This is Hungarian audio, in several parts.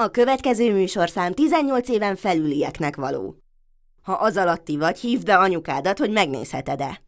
A következő műsorszám 18 éven felülieknek való. Ha az alatti vagy, hívd be anyukádat, hogy megnézheted-e.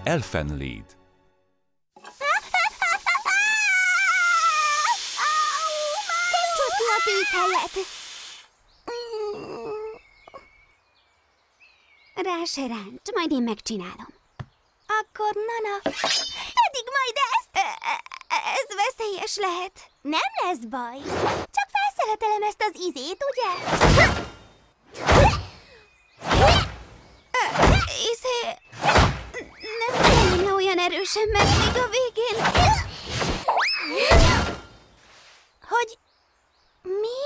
Elfenlied. Kapcsolt ki a tűzhelyet! Rá se ráncs, majd én megcsinálom. Akkor, Nana, eddig majd ezt? Ez veszélyes lehet. Nem lesz baj. Csak felszeletelem ezt az izét, ugye? Nem kellene olyan erősen, mert még a végén... Hogy... Mi?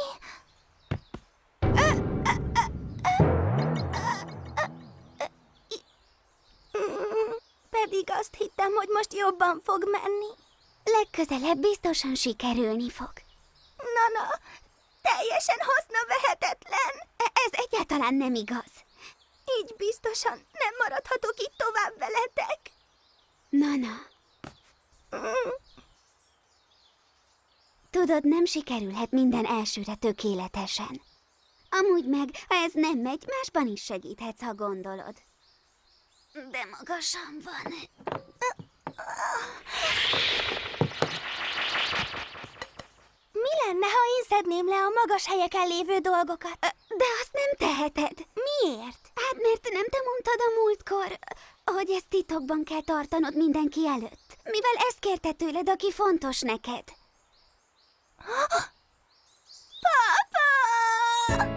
Pedig azt hittem, hogy most jobban fog menni. Legközelebb biztosan sikerülni fog. Nana, teljesen hasznavehetetlen. Ez egyáltalán nem igaz. Így biztosan nem maradhatok itt tovább veletek. Nana. Tudod, nem sikerülhet minden elsőre tökéletesen. Amúgy meg, ha ez nem megy, másban is segíthetsz, ha gondolod. De magasan van. Mi lenne, ha én szedném le a magas helyeken lévő dolgokat? De azt nem teheted. Miért? Hát mert nem te mondtad a múltkor, hogy ezt titokban kell tartanod mindenki előtt. Mivel ezt kérte tőled, aki fontos neked. Papa!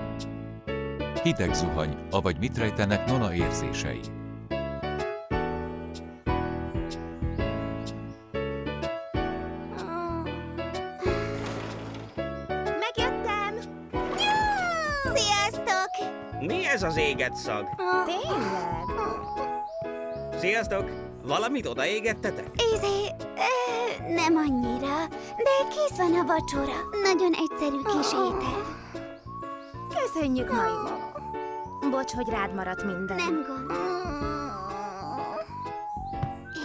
Hideg zuhany, avagy mit rejtenek Nona érzései. Megjöttem! Sziasztok! Mi ez az éget szag? Tényleg? Sziasztok! Valamit odaégettetek? Nem annyira, de kész van a vacsora. Nagyon egyszerű kis étel. Köszönjük, Maimo. Bocs, hogy rád maradt minden. Nem gond.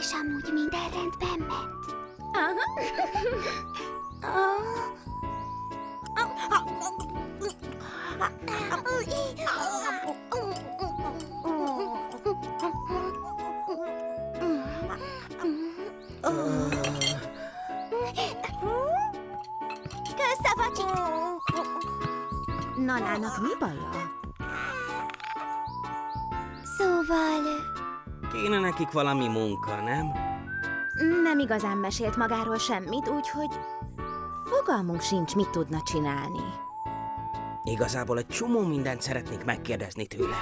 És amúgy minden rendben ment. Kösz a vacsit! Nanának mi baja? Szóval... Kéne nekik valami munka, nem? Nem igazán mesélt magáról semmit, úgyhogy fogalmunk sincs, mit tudna csinálni. Igazából egy csomó mindent szeretnék megkérdezni tőle.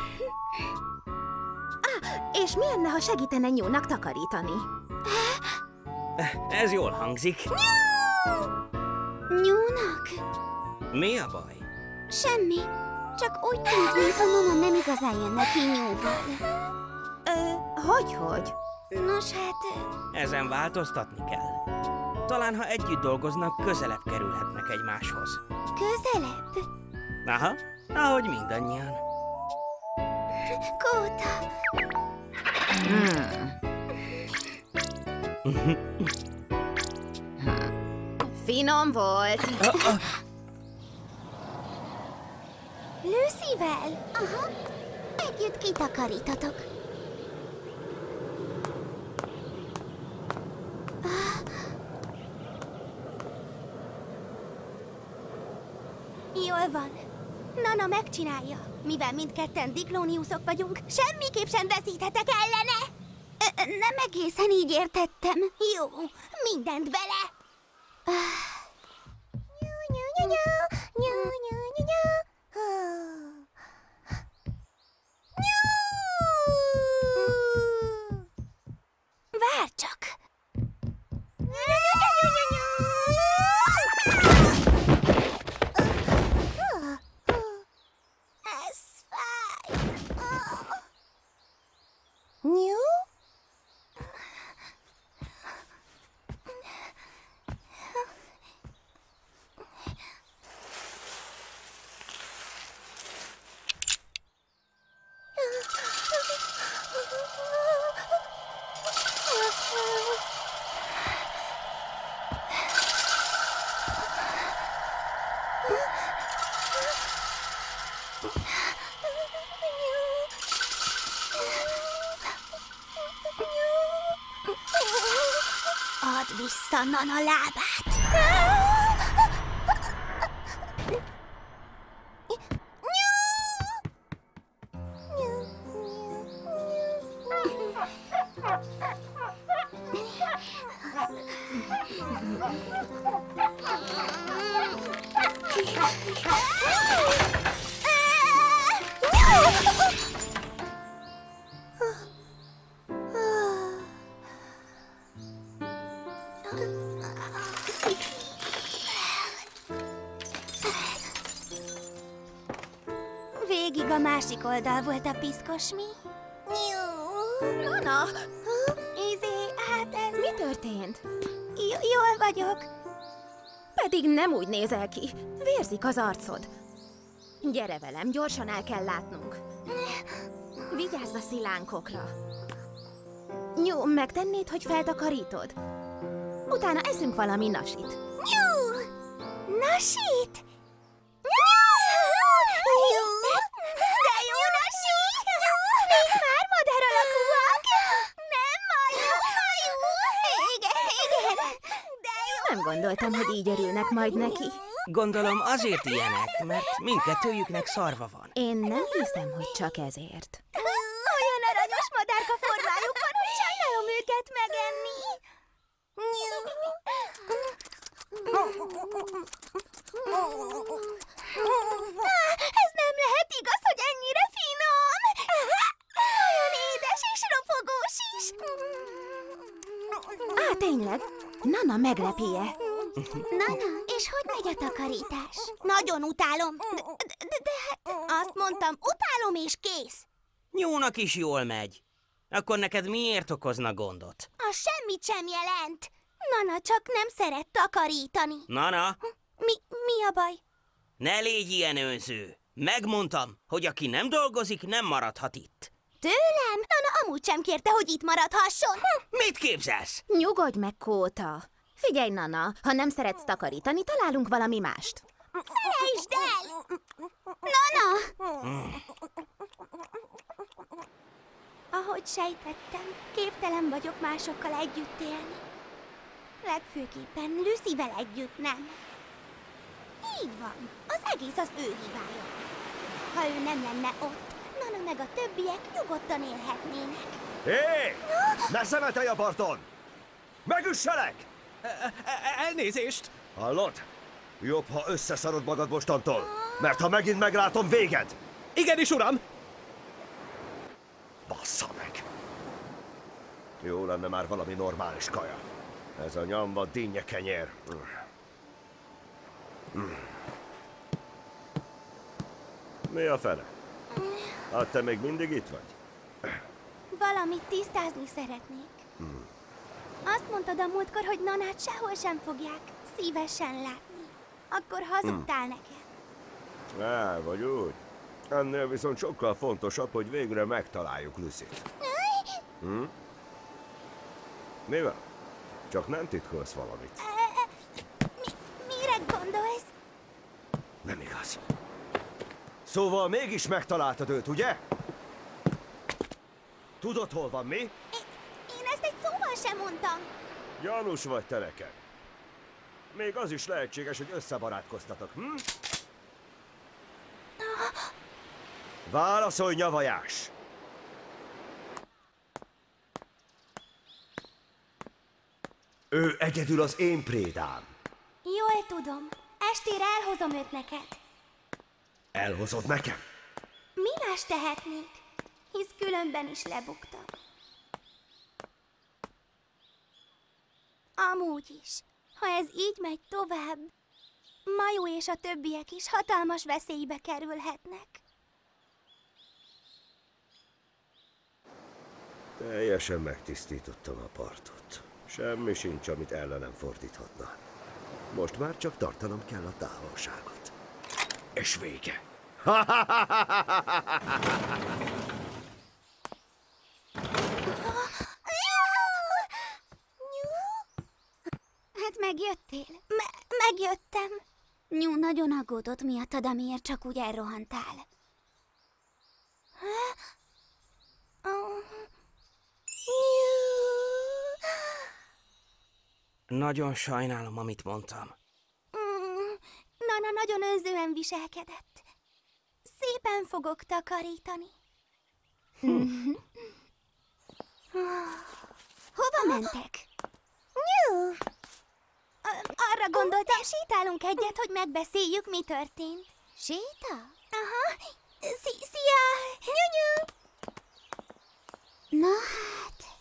És mi lenne, ha segítene Nyúnak takarítani? Ez jól hangzik. Nyúnak? Mi a baj? Semmi. Csak úgy tűnt, mintha Nona nem igazán jönne ki Nyúval. Hogyhogy? Nos, hát... Ezen változtatni kell. Talán, ha együtt dolgoznak, közelebb kerülhetnek egymáshoz. Közelebb? Aha, ahogy mindannyian. Kóta! Finom volt. Lucyvel? Aha. Együtt kitakarítatok. Jól van. Nana megcsinálja. Mivel mindketten diklóniuszok vagyunk, semmiképp sem veszíthetek ellene. Nem egészen így értettem. Jó, mindent bele. Várj csak! Ez fáj. Nyú? Add vissza Nana lábát! Végig a másik oldal volt a piszkos mi. Nana, Hát ez... mi történt? Jól vagyok. Pedig nem úgy nézel ki. Vérzik az arcod. Gyere velem, gyorsan el kell látnunk. Vigyázz a szilánkokra. Nyú, megtennéd, hogy feltakarítod? Utána eszünk valami nasit. Nyú! Nasit? De jó nasit! Még már madár alakúak! Nem majom! Igen! De jó! Nem gondoltam, hogy így örülnek majd neki. Gondolom azért ilyenek, mert mindkettőjüknek szarva van. Én nem hiszem, hogy csak ezért. Olyan aranyos madárka formájuk van, hogy sajnálom őket megenni. Ez nem lehet igaz, hogy ennyire finom! Olyan édes és ropogós is! Tényleg? Nana meglepie. Nana, és hogy megy a takarítás? Nagyon utálom. De hát azt mondtam, utálom és kész. Nyúnak is jól megy. Akkor neked miért okozna gondot? Az semmit sem jelent. Nana csak nem szeret takarítani. Nana, Mi a baj? ne légy ilyen önző. Megmondtam, hogy aki nem dolgozik, nem maradhat itt. Tőlem? Nana amúgy sem kérte, hogy itt maradhasson. Mit képzelsz? Nyugodj meg, Kóta. Figyelj, Nana, ha nem szeretsz takarítani, találunk valami mást. Felejtsd el! Nana! Ahogy sejtettem, képtelen vagyok másokkal együtt élni. Legfőképpen Lucyvel együtt nem. Így van, az egész az ő hibája. Ha ő nem lenne ott, Nana meg a többiek nyugodtan élhetnének. Hé! Ne szemetelj a parton! Megüsselek! Elnézést! Hallod? Jobb, ha összeszarod magad mostantól, mert ha megint meglátom, véged! Igenis, uram! Bassza meg! Jó lenne már valami normális kaja. Ez a nyamba dinnye kenyér. Mi a fene? Hát te még mindig itt vagy? Valamit tisztázni szeretnék. Azt mondtad a múltkor, hogy Nanát sehol sem fogják szívesen látni. Akkor hazudtál nekem. Vagy úgy. Ennél viszont sokkal fontosabb, hogy végre megtaláljuk Lucyt. Mi van? Csak nem titkolsz valamit. Mire gondolsz? Nem igaz. Szóval mégis megtaláltad őt, ugye? Tudod, hol van, mi? Én ezt egy szóval sem mondtam. Gyanús vagy te nekem. Még az is lehetséges, hogy összebarátkoztatok, hm? Válaszolj, nyavajás! Ő egyedül az én prédám. Jól tudom. Estére elhozom őt neked. Elhozod nekem? Mi más tehetnék? Hisz különben is lebuktam. Amúgy is, ha ez így megy tovább, Majó és a többiek is hatalmas veszélybe kerülhetnek. Teljesen megtisztítottam a partot. Semmi sincs, amit ellenem fordíthatna. Most már csak tartanom kell a távolságot. És vége. Hát megjöttél? Megjöttem. Nyú nagyon aggódott miattad, amiért csak úgy elrohantál. Nagyon sajnálom, amit mondtam. Nana nagyon önzően viselkedett. Szépen fogok takarítani. Hova mentek? Arra gondoltam, sétálunk egyet, hogy megbeszéljük, mi történt. Séta? Aha. Szia! Nyú-nyú! Na hát...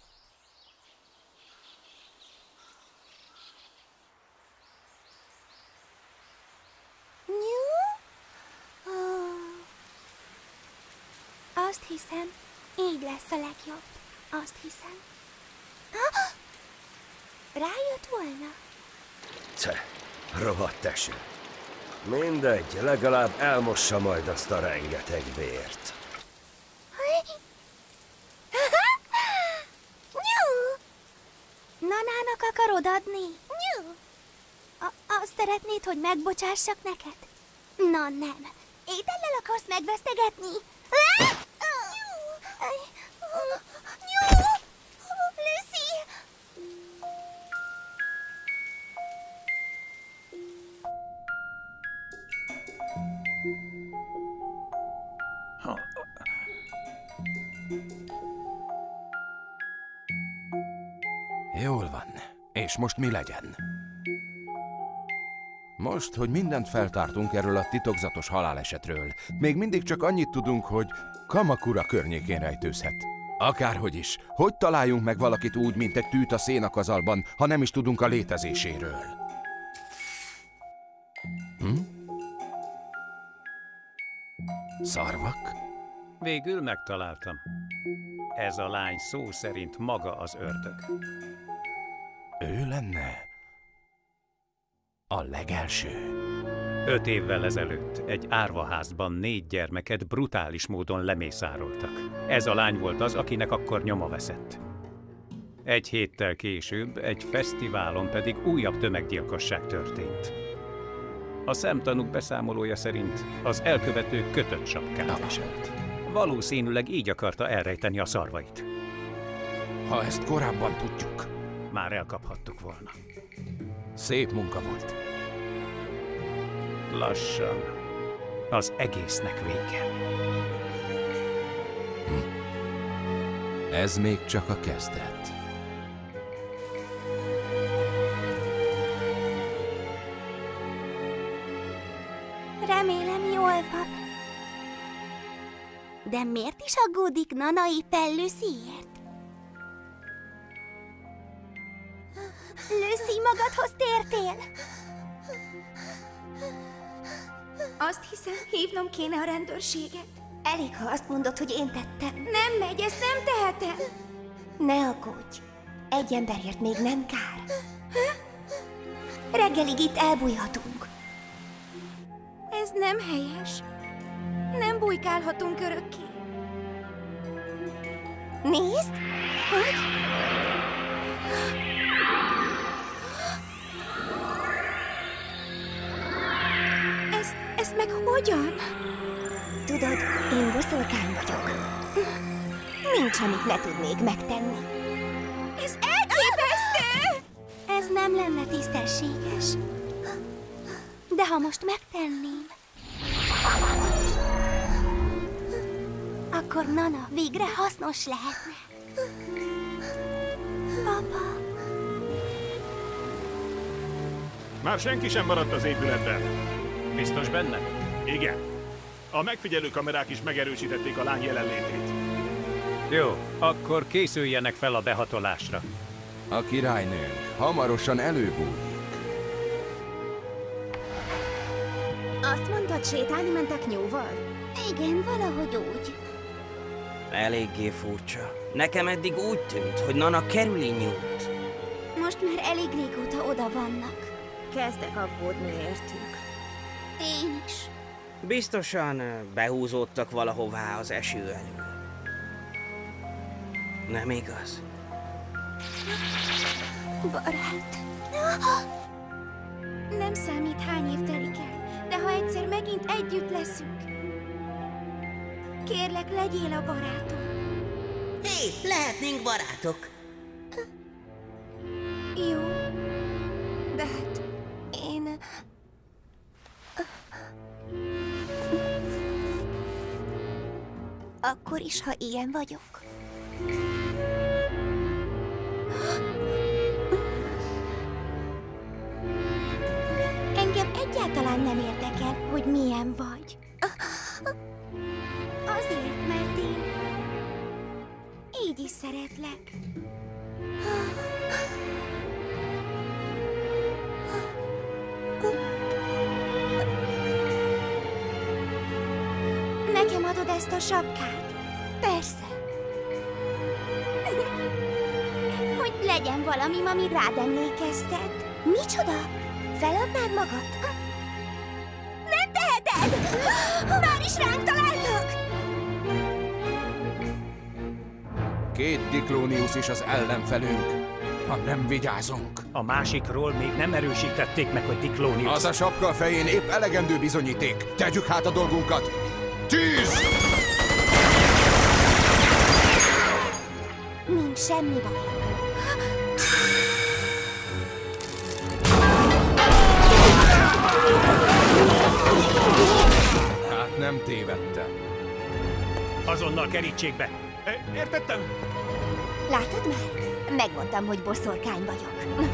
Azt hiszem, így lesz a legjobb. Azt hiszem. Rájött volna? Te, rohadt eső. Mindegy, legalább elmossa majd azt a rengeteg vért. Nanának akarod adni? Azt szeretnéd, hogy megbocsássak neked? Na nem. Étellel akarsz megvesztegetni? Lucy! Jól van. És most mi legyen? Most, hogy mindent feltártunk erről a titokzatos halálesetről, még mindig csak annyit tudunk, hogy Kamakura környékén rejtőzhet. Akárhogy is, hogy találjunk meg valakit úgy, mint egy tűt a szénakazalban, ha nem is tudunk a létezéséről? Szarvak? Végül megtaláltam. Ez a lány szó szerint maga az ördög. Ő lenne a legelső. 5 évvel ezelőtt egy árvaházban 4 gyermeket brutális módon lemészároltak. Ez a lány volt az, akinek akkor nyoma veszett. 1 héttel később egy fesztiválon pedig újabb tömeggyilkosság történt. A szemtanúk beszámolója szerint az elkövető kötött sapkát viselt. Valószínűleg így akarta elrejteni a szarvait. Ha ezt korábban tudjuk, már elkaphattuk volna. Szép munka volt. Lassan az egésznek vége. Ez még csak a kezdet. Remélem, jól van. De miért is aggódik Nana éppen Lucyért? Lucy, magadhoz tértél? Azt hiszem, hívnom kéne a rendőrséget. Elég, ha azt mondod, hogy én tettem. Nem megy, ezt nem tehetem. Ne aggódj. Egy emberért még nem kár. Reggelig itt elbújhatunk. Ez nem helyes. Nem bujkálhatunk örökké. Nézd! Hogy? Ez meg hogyan? Tudod, én boszorkány vagyok. Nincs, amit ne tudnék megtenni. Ez elképesztő! Ez nem lenne tisztességes. De ha most megtenném, akkor Nana végre hasznos lehetne. Papa. Már senki sem maradt az épületben. Biztos benne? Igen. A megfigyelő kamerák is megerősítették a lány jelenlétét. Jó, akkor készüljenek fel a behatolásra. A királynőnk hamarosan előbújik. Azt mondtad, sétálni mentek nyúval? Igen, valahogy úgy. Eléggé furcsa. Nekem eddig úgy tűnt, hogy Nana kerüli nyúlt. Most már elég régóta oda vannak. Kezdek aggódni értük. Én is. Biztosan behúzódtak valahová az eső elől. Nem igaz? Barát. Nem számít, hány év telik el, de ha egyszer megint együtt leszünk, kérlek, legyél a barátom. Hé, lehetnénk barátok. Jó, de hát Én... Akkor is, ha ilyen vagyok. engem egyáltalán nem érdekel, hogy milyen vagy. Azért, mert én így is szeretlek. Nekem adod ezt a sapkát? Persze. Hogy legyen valami, ami rád emlékeztet. Micsoda? Feladnád magad? Nem teheted! Már is ránk találtak! Két Diklónius is az ellenfelünk, ha nem vigyázunk. A másikról még nem erősítették meg, hogy Diklónius. Az a sapka a fején épp elegendő bizonyíték. Tegyük hát a dolgunkat. Tűz! Nincs semmi baj. Hát nem tévedtem. Azonnal kerítsék be. Értettem? Látod már? Megmondtam, hogy boszorkány vagyok.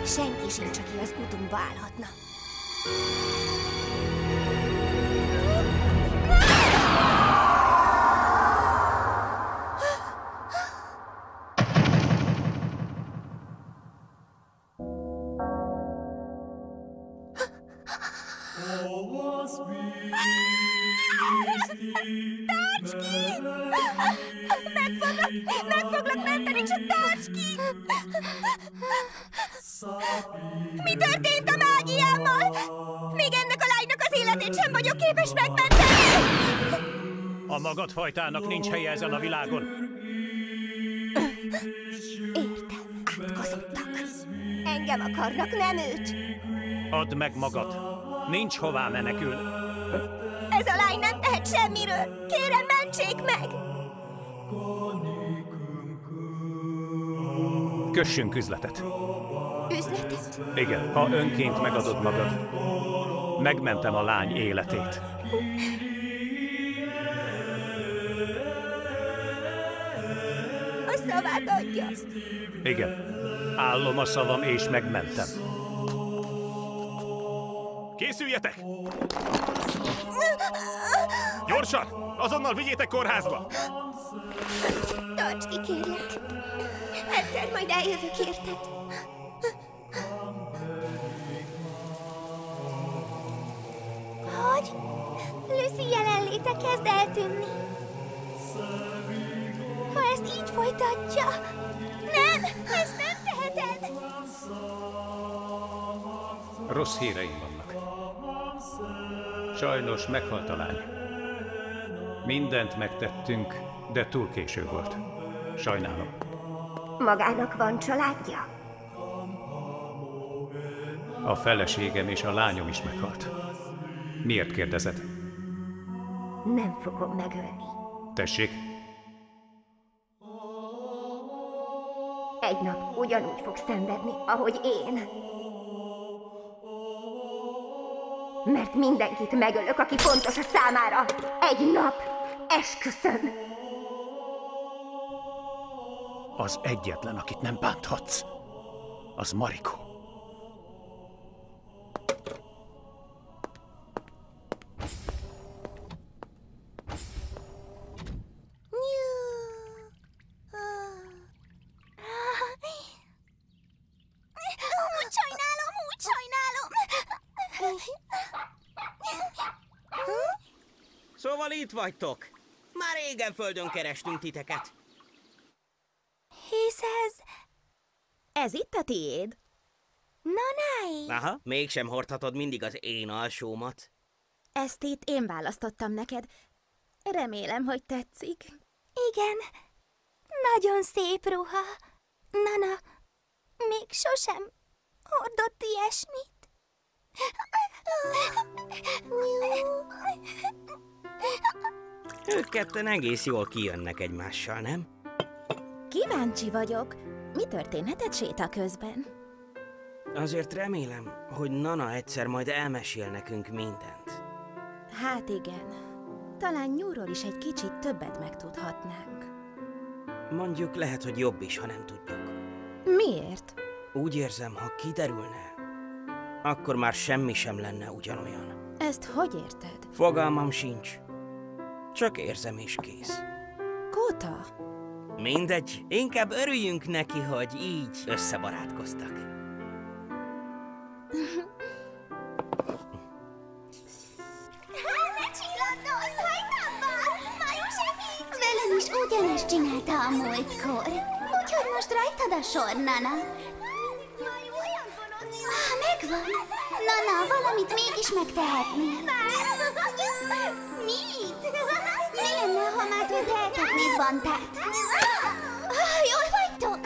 Senki sincs, aki az utunkba állhatna. Meg foglak menteni, csak tarts ki! Mi történt a mágiámmal? Még ennek a lánynak az életét sem vagyok képes megmenteni! A magadfajtának nincs helye ezen a világon. Értem, átkozottak. Engem akarnak, nem őt. Add meg magad. Nincs hová menekül. Ez a lány nem tehet semmiről! Kérem, mentsék meg! Kössünk üzletet. Üzletet? Igen, ha önként megadod magad. Megmentem a lány életét. A szavát adja. Igen, állom a szavam és megmentem. Készüljetek! Gyorsan! Azonnal vigyétek kórházba! Tarts ki, kérlek. Egyszer majd eljövök, érted? Hogy? Lucy jelenléte kezd eltűnni. Ha ezt így folytatja... Nem, ezt nem teheted! Rossz híreim vannak. Sajnos meghalt a lány. Mindent megtettünk, de túl késő volt. Sajnálom. Magának van családja? A feleségem és a lányom is meghalt. Miért kérdezed? Nem fogom megölni. Tessék? Egy nap ugyanúgy fog szenvedni, ahogy én. Mert mindenkit megölök, aki fontos a számára. Egy nap. Esküszöm. Az egyetlen, akit nem bánthatsz, az Mariko. Úgy sajnálom. Szóval itt vagytok. Már régen földön kerestünk titeket. Hisz Ez itt a tiéd? Nanáé. Aha, mégsem hordhatod mindig az én alsómat. Ezt itt én választottam neked. Remélem, hogy tetszik. Igen, nagyon szép ruha. Nana, még sosem hordott ilyesmit. Ők ketten egész jól kijönnek egymással, nem? Kíváncsi vagyok. Mi történhetett séta közben? Azért remélem, hogy Nana egyszer majd elmesél nekünk mindent. Hát igen. Talán Nyúról is egy kicsit többet megtudhatnánk. Mondjuk lehet, hogy jobb is, ha nem tudjuk. Miért? Úgy érzem, ha kiderülne, akkor már semmi sem lenne ugyanolyan. Ezt hogy érted? Fogalmam sincs. Csak érzem és kész. Kóta? Mindegy, inkább örüljünk neki, hogy így összebarátkoztak. Ne csillandolsz, hagyd abba! Maju segíts! Velem is ugyanezt csinálta a múltkor. Úgyhogy most rajtad a sor, Nana. Megvan! Nana, valamit mégis megtehetnél. Mit? Mi lenne, ha már tud eltetnéd Vantát? Jól vagytok?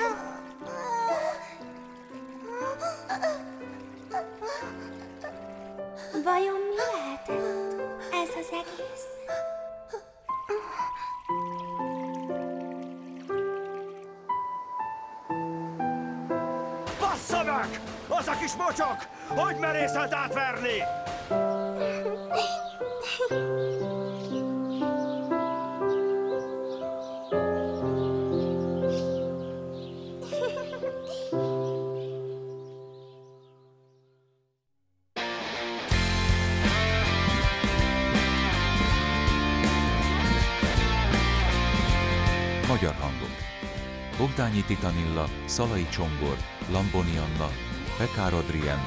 Vajon mi lehetett ez az egész? Bassza meg! Az a kis mocsok! Hogy merészelt átverni? Magyar hangok. Bogdányi Titanilla, Szalai Csongor, Lamboni Anna, Pekár Adrien,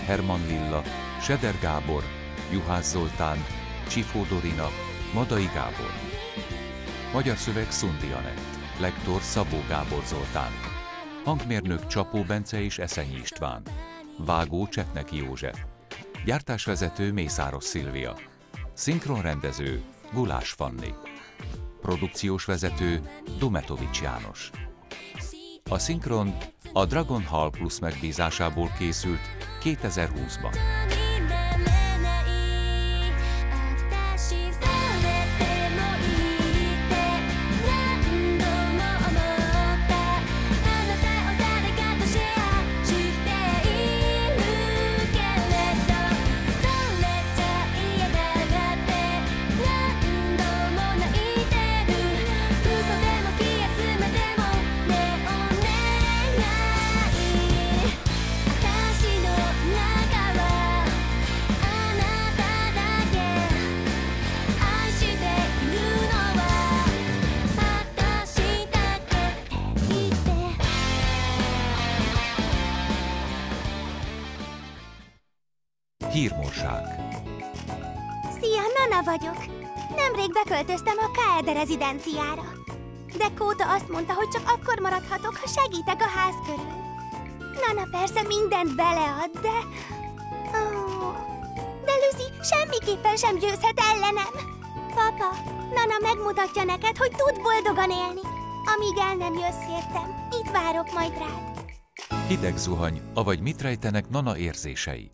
Herman Lilla, Seder Gábor, Juhász Zoltán, Csifó Dorina, Madai Gábor. Magyar szöveg Szundi Anett, lektor Szabó Gábor Zoltán. Hangmérnök Csapó Bence és Eszenyi István. Vágó Csetneki József. Gyártásvezető Mészáros Szilvia. Szinkronrendező Gulás Fanni. Produkciós vezető Dumetovics János. A szinkron a Dragon Hall Plus megbízásából készült 2020-ban. Hírmorság. Szia, Nana vagyok. Nemrég beköltöztem a Kaede rezidenciára. De Kóta azt mondta, hogy csak akkor maradhatok, ha segítek a ház körül. Nana persze mindent belead, de... De Lucy semmiképpen sem győzhet ellenem. Papa, Nana megmutatja neked, hogy tud boldogan élni. Amíg el nem jössz értem, itt várok majd rád. Hideg zuhany, avagy mit rejtenek Nana érzései.